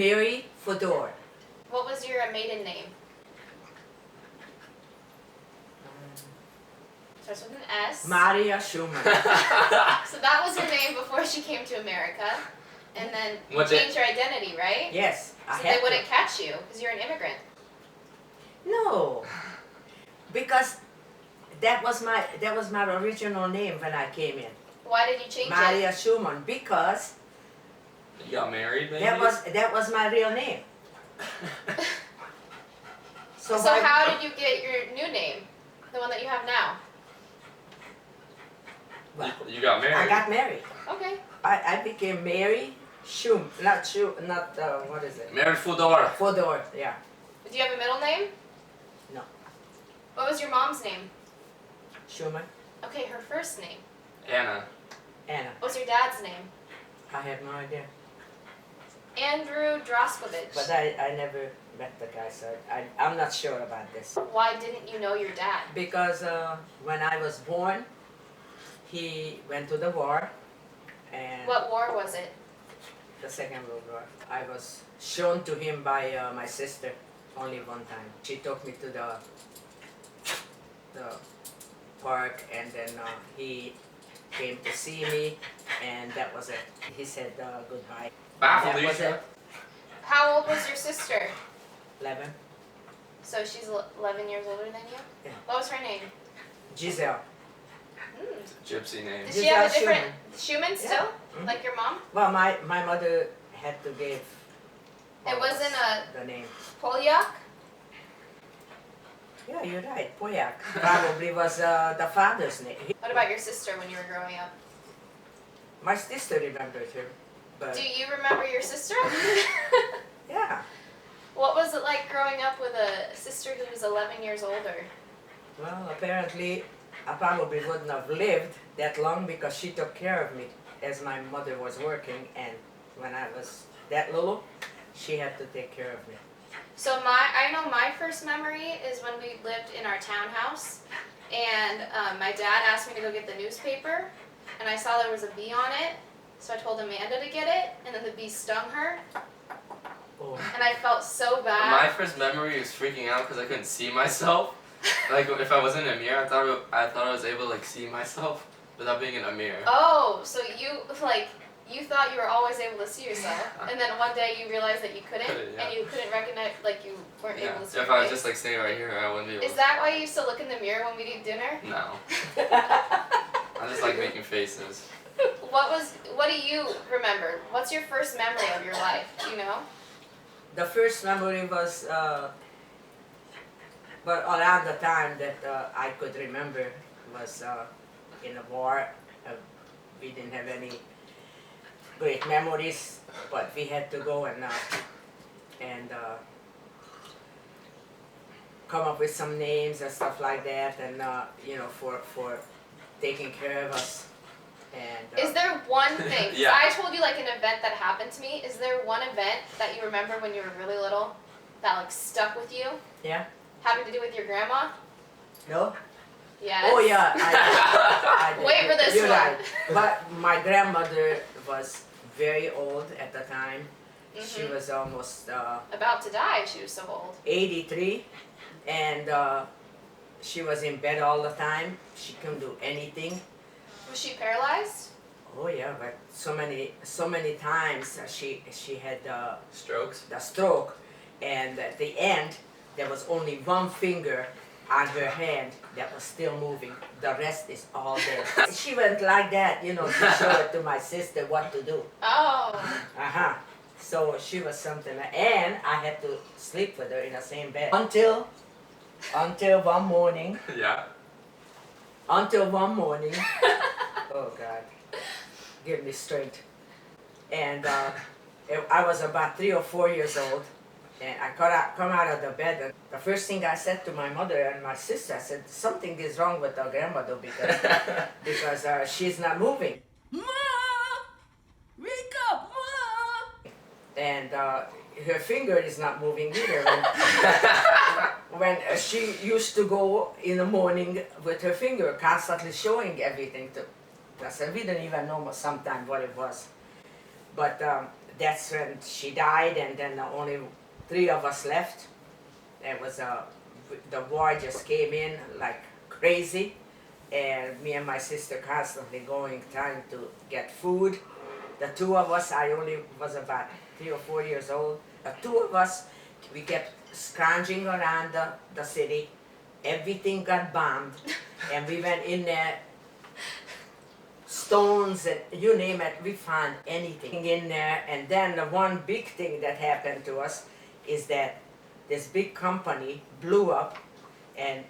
Mary Fodor. What was your maiden name? Starts with an S. Maria Schumann. So that was her name before she came to America. And then you changed your identity, right? Yes, I So had they wouldn't catch you because you're an immigrant. No, because that was my original name when I came in. Why did you change Maria it? Schumann, because You got married, maybe? that was my real name. So how did you get your new name? The one that you have now? Well, You got married. I got married. Okay. I became Mary what is it? Mary Fodor. Fodor, yeah. Do you have a middle name? No. What was your mom's name? Schumann, Okay, her first name. Anna. Anna. What's your dad's name? I have no idea. Andrew Droskowicz. But I never met the guy, so I'm not sure about this. Why didn't you know your dad? Because when I was born, he went to the war, and What war was it? the Second World War. I was shown to him by my sister only one time. She took me to the park, and then he came to see me, and that was it. He said goodbye. Baffled, That you was sure? it. How old was your sister? 11. So she's 11 years older than you? Yeah. What was her name? Giselle. Hmm. Gypsy name. Did she have a Giselle different Schumann still? Mhm. Like your mom? Well, my mother had to give all It of wasn't us the name. Polyak? Yeah, you're right. Poyak probably was the father's name. What about your sister when you were growing up? My sister remembered her, but Do you remember your sister? yeah. What was it like growing up with a sister who was 11 years older? Well, apparently I probably wouldn't have lived that long because she took care of me as my mother was working, and when I was that little, she had to take care of me. So I know my first memory is when we lived in our townhouse, and my dad asked me to go get the newspaper, and I saw there was a bee on it, so I told Amanda to get it, and then the bee stung her, Oh. and I felt so bad. My first memory was freaking out because I couldn't see myself. Like if I was in a mirror, I thought I was able to like see myself without being in a mirror. Oh, so you thought you were always able to see yourself, and then one day you realized that you couldn't, Yeah. and you couldn't recognize, like you weren't Yeah. able to see If your I was face. just like sitting right here, I wouldn't be able. Is that why you used to look in the mirror when we'd eat dinner? No. I just like making faces. What do you remember? What's your first memory of your life? Do you know? The first memory was, but around the time that I could remember was in the war. We didn't have any great memories, but we had to go and come up with some names and stuff like that, and for taking care of us. And Is there one thing? 'Cause Yeah. I told you like an event that happened to me. Is there one event that you remember when you were really little that like stuck with you? yeah, Having to do with your grandma? no. Yes. Oh yeah, I did. Wait for this You're one. right. But my grandmother was very old at the time. She Mhm. was almost About to die. She was so old. 83, and she was in bed all the time. She couldn't do anything. Was she paralyzed? Oh yeah, but so many times she had Strokes. the stroke, and at the end there was only one finger on her hand that was still moving. The rest is all dead. She went like that, to show it to my sister what to do. Oh. Uh-huh. So she was something, and I had to sleep with her in the same bed until one morning. Yeah. Until one morning. Oh God, give me strength. And I was about 3 or 4 years old, and I come out of the bed, and the first thing I said to my mother and my sister, I said, something is wrong with our grandmother because she's not moving. Ma! Wake up, Ma! And her finger is not moving either. When she used to go in the morning with her finger constantly showing everything to us, and we didn't even know sometimes what it was. But that's when she died, and then only 3 of us left. It was the war just came in like crazy, and me and my sister constantly going trying to get food. The 2 of us, I only was about 3 or 4 years old. The 2 of us, we kept scrounging around the city. Everything got bombed, and we went in there, stones and you name it, we found anything in there. And then the one big thing that happened to us is that this big company blew up, and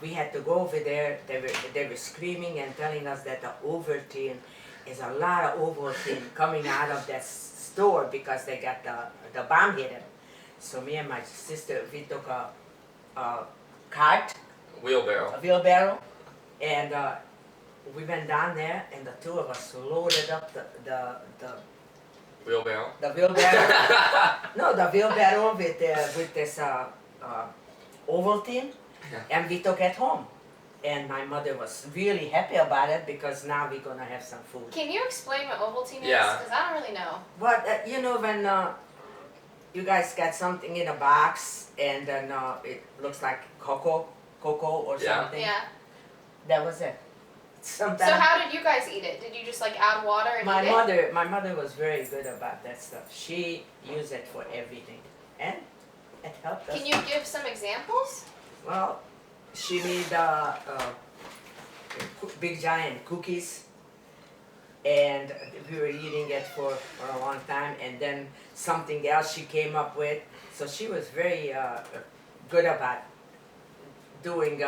we had to go over there. They were screaming and telling us that the Ovaltine is a lot of Ovaltine coming out of that store because they got the bomb hit them. So me and my sister, we took a cart, Wheelbarrow. a wheelbarrow, and we went down there, and the 2 of us loaded up the Wheelbarrow. wheelbarrow. No, the wheelbarrow with this Ovaltine, Yeah. and we took it home. And my mother was really happy about it because now we're gonna have some food. Can you explain what Ovaltine is? Yeah. Because I don't really know. But you know when you guys got something in a box and then it looks like cocoa or Yeah. something. Yeah. That was it. So Sometimes how did you guys eat it? Did you just like add water and eat it? my mother was very good about that stuff. She used it for everything, and it helped us. Can you give some examples? Well, she made big giant cookies, and we were eating it for a long time. And then something else she came up with. So she was very good about doing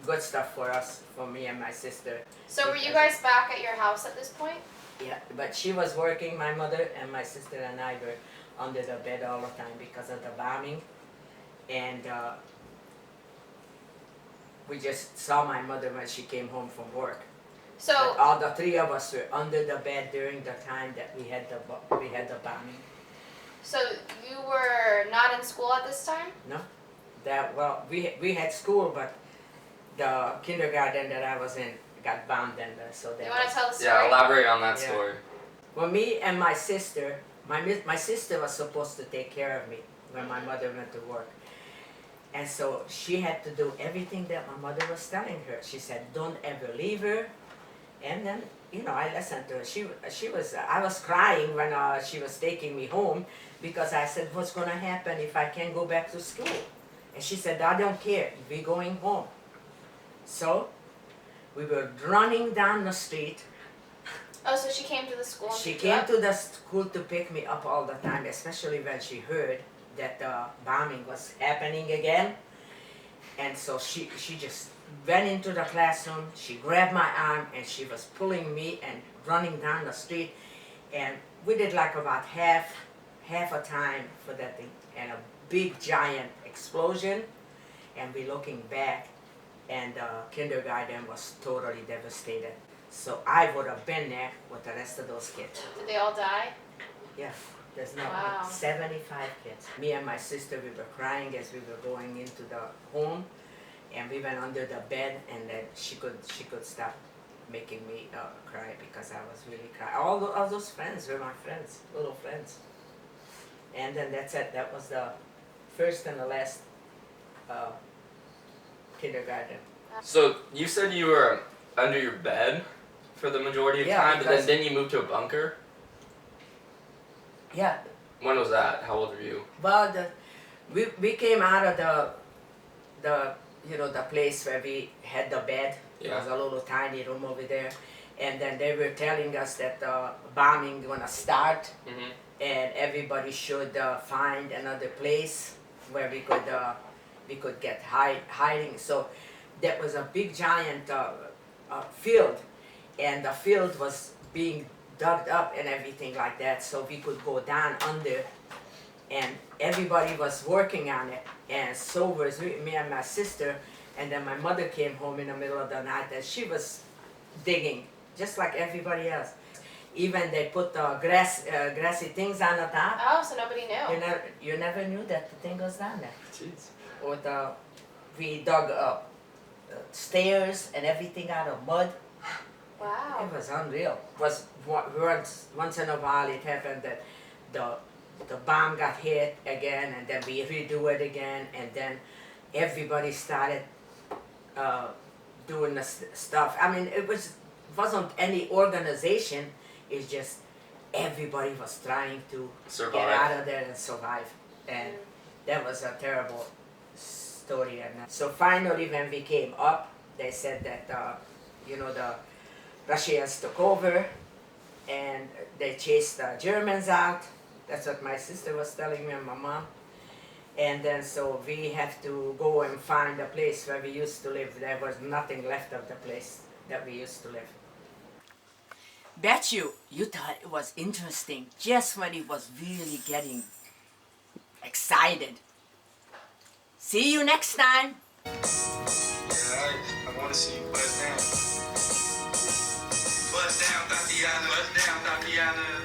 good stuff for us, for me and my sister. So were you guys back at your house at this point? Yeah, but she was working. My mother and my sister and I were under the bed all the time because of the bombing, and we just saw my mother when she came home from work. So But all the 3 of us were under the bed during the time that we had the bombing. so you were not in school at this time? We had school, but the kindergarten that I was in got bombed, and so that You want to was, tell the story? Yeah, elaborate on that Yeah. story. well, me and my sister, my sister was supposed to take care of me when my mother went to work. And so she had to do everything that my mother was telling her. She said, don't ever leave her. And then, you know, I listened to her. I was crying when she was taking me home because I said, what's going to happen if I can't go back to school? And she said, I don't care, we're going home. So we were running down the street. Oh, so she came to the school and She picked you came up? to the school to pick me up all the time, especially when she heard that the bombing was happening again. And so she just went into the classroom, she grabbed my arm, and she was pulling me and running down the street. And we did like about half a time for that thing, and a big giant explosion. And we looking back, and the kindergarten was totally devastated. So I would have been there with the rest of those kids. Did they all die? Yeah, there's no Wow. 75 kids. Me and my sister, we were crying as we were going into the home, and we went under the bed, and then she could stop making me cry because I was really crying. All those friends were my friends, little friends. And then that's it. That was the first and the last kindergarten. So you said you were under your bed for the majority of Yeah, time, but then because- didn't you move to a bunker? Yeah, When was that? How old were you? well, we came out of the place where we had the bed. It was a little tiny room over there, and then they were telling us that the bombing gonna start, Mm-hmm. and everybody should find another place where we could get hiding. So that was a big giant field, and the field was being dug up and everything like that, so we could go down under, and everybody was working on it, and so was me and my sister. And then my mother came home in the middle of the night, and she was digging just like everybody else. Even they put grassy things on the top. Oh, so nobody knew. You never knew that the thing was down there. Jeez. Or we dug up stairs and everything out of mud. Wow. It was unreal. It was once in a while it happened that the bomb got hit again, and then we redo it again, and then everybody started doing the stuff. I mean, wasn't any organization. It's just everybody was trying to Survive. get out of there and survive, and that was a terrible story. And so finally, when we came up, they said that the Russians took over, and they chased the Germans out. That's what my sister was telling me and my mom. And then so we have to go and find a place where we used to live. There was nothing left of the place that we used to live. Bet you thought it was interesting just when it was really getting excited. See you next time. Yeah, I want to see you buzz down. Buzz down, Tatiana. Buzz down, Tatiana.